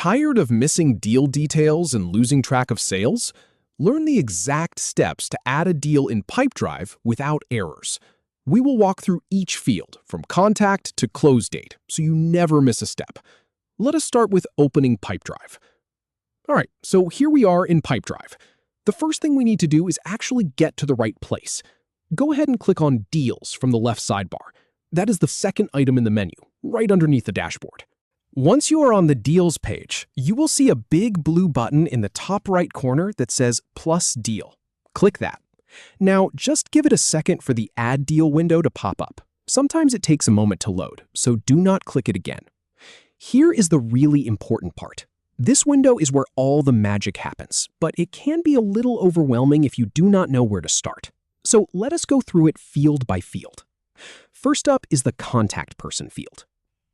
Tired of missing deal details and losing track of sales? Learn the exact steps to add a deal in Pipedrive without errors. We will walk through each field, from contact to close date, so you never miss a step. Let us start with opening Pipedrive. All right, so here we are in Pipedrive. The first thing we need to do is actually get to the right place. Go ahead and click on Deals from the left sidebar. That is the second item in the menu, right underneath the dashboard. Once you are on the Deals page, you will see a big blue button in the top right corner that says Plus Deal. Click that. Now, just give it a second for the Add Deal window to pop up. Sometimes it takes a moment to load, so do not click it again. Here is the really important part. This window is where all the magic happens, but it can be a little overwhelming if you do not know where to start. So let us go through it field by field. First up is the Contact Person field.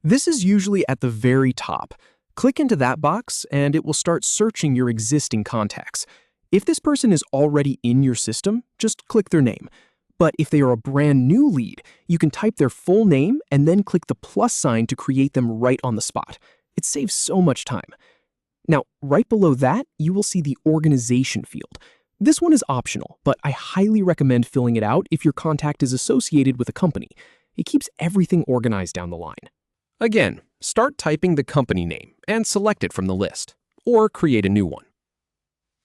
This is usually at the very top. Click into that box and it will start searching your existing contacts. If this person is already in your system, just click their name. But if they are a brand new lead, you can type their full name and then click the plus sign to create them right on the spot. It saves so much time. Now, right below that, you will see the Organization field. This one is optional, but I highly recommend filling it out if your contact is associated with a company. It keeps everything organized down the line. Again, start typing the company name and select it from the list, or create a new one.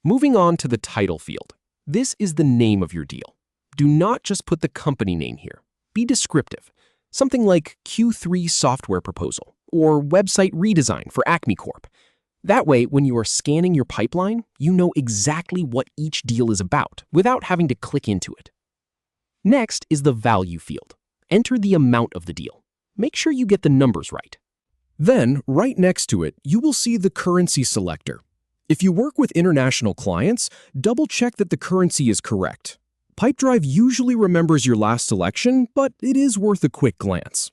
Moving on to the Title field. This is the name of your deal. Do not just put the company name here. Be descriptive. Something like Q3 software proposal or website redesign for Acme Corp. That way, when you are scanning your pipeline, you know exactly what each deal is about without having to click into it. Next is the Value field. Enter the amount of the deal. Make sure you get the numbers right. Then, right next to it, you will see the Currency selector. If you work with international clients, double-check that the currency is correct. Pipedrive usually remembers your last selection, but it is worth a quick glance.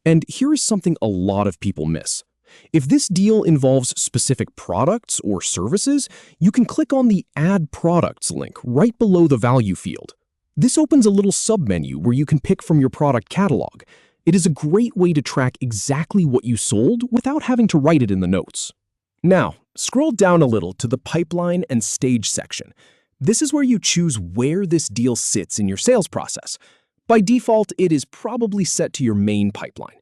And here is something a lot of people miss. If this deal involves specific products or services, you can click on the Add Products link right below the Value field. This opens a little submenu where you can pick from your product catalog. It is a great way to track exactly what you sold without having to write it in the notes. Now, scroll down a little to the Pipeline and Stage section. This is where you choose where this deal sits in your sales process. By default, it is probably set to your main pipeline.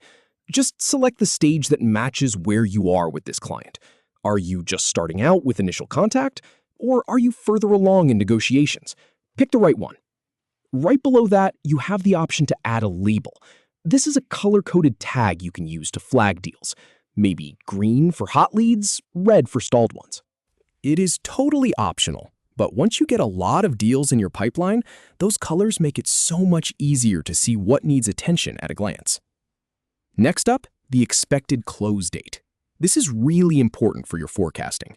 Just select the stage that matches where you are with this client. Are you just starting out with initial contact, or are you further along in negotiations? Pick the right one. Right below that, you have the option to add a label. This is a color-coded tag you can use to flag deals. Maybe green for hot leads, red for stalled ones. It is totally optional, but once you get a lot of deals in your pipeline, those colors make it so much easier to see what needs attention at a glance. Next up, the expected close date. This is really important for your forecasting.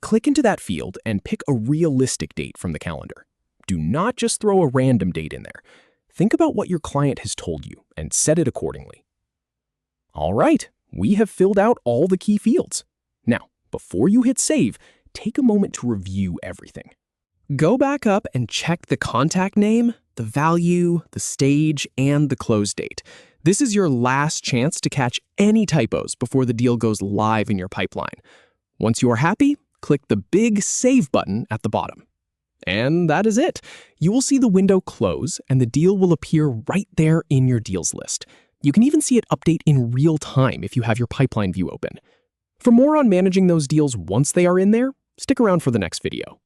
Click into that field and pick a realistic date from the calendar. Do not just throw a random date in there. Think about what your client has told you and set it accordingly. All right, we have filled out all the key fields. Now, before you hit save, take a moment to review everything. Go back up and check the contact name, the value, the stage, and the close date. This is your last chance to catch any typos before the deal goes live in your pipeline. Once you are happy, click the big Save button at the bottom. And that is it. You will see the window close and the deal will appear right there in your deals list. You can even see it update in real time if you have your pipeline view open. For more on managing those deals once they are in there, stick around for the next video.